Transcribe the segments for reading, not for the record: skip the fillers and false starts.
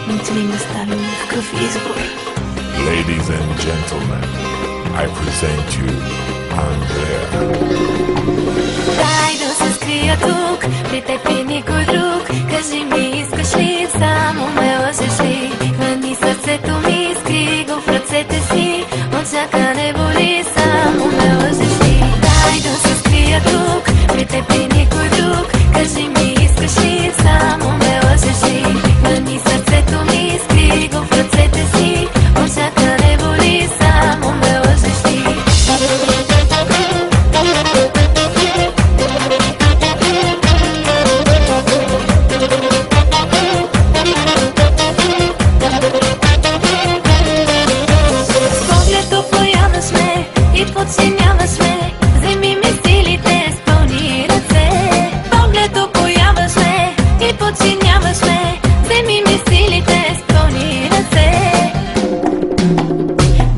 Mulțumim de stalul в избор. Ladies and gentlemen, I present you Andrea. Дай да се скрия тук, при теб и никой друг. Кажи ми, искаш ли, само ме лъжеш ли? Хвани сърцето ми, скри го в ръцете си. Очака не боли, само ме лъжеш ли? Дай да се скрия тук, при теб и никой друг. Кажи ми, искаш ли, само ме лъжеш ли? Хвани сърцето ми, скри го в ръцете си. Очака не боли, само ме лъжеш ли? Подчиняваш ме, вземи ми силите с пълни ръце. Поглед опояваш ме и подчиняваш ме, вземи ми силите с пълни ръце.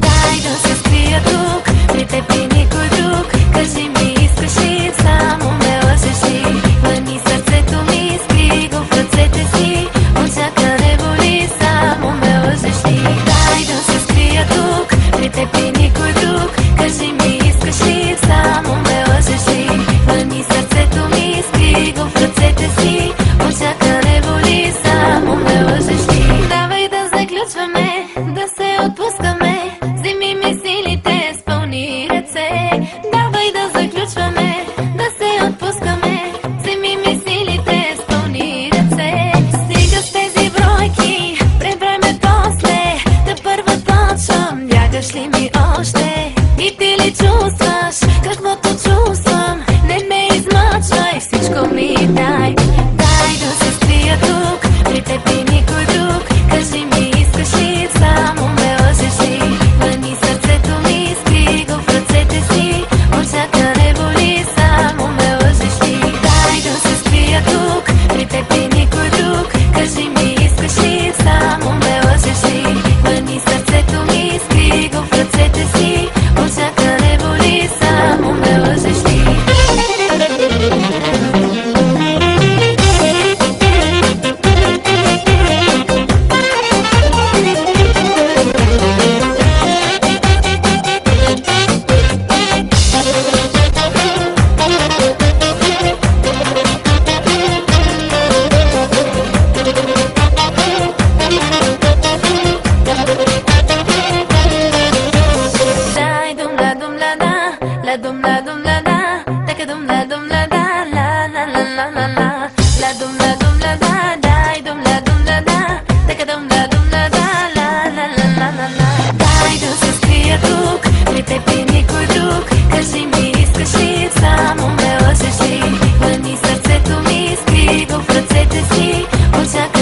Дай да се скрия тук, при теб и никой друг. Кажи ми, искаш ли, само ме лъжеш ли? Хвани сърцето ми, скри го в ръцете си. Очака не боли, само ме лъжеш ли? Дай да се скрия тук, при теб и никой друг. Кажи ми, искаш ли, само ме лъжеш ли? Хвани сърцето ми, скри го в ръцете си. Очака не боли, само ме лъжеш ли? Давай да заключваме, да се отпускаме. Вземи ми силите с пълни ръце. Давай да заключваме, да се отпускаме. Вземи ми силите с пълни ръце. Стига с тези бройки, пребраме после. Да първа почвам, бягаш ли ми още? И ти ли чувстваш каквото чувствам? Не ме измъчвай, всичко ми дай. Дай да се скрия тук, при теб и никой друг. Кажи ми, искаш ли, само ме лъжеш ли? Хвани сърцето ми, скри го в ръцете си. Очака не боли, само ме лъжеш ли? Дай да се скрия тук, при теб и никой друг. Кажи ми, искаш ли, само ме лъжеш ли? Хвани сърцето ми, скри го в ръцете си. Очака не боли, само ме лъжеш ли? La dum la dum la da, taka dum la da, la la la la la la. La dum la da, dai dum la da, taka dum la da, la la la la la la. Дай да се скрия тук, при теб и никой друг. Кажи ми, искаш ли, само ме лъжеш ли? Хвани сърцето ми, скри го в ръцете си. Очака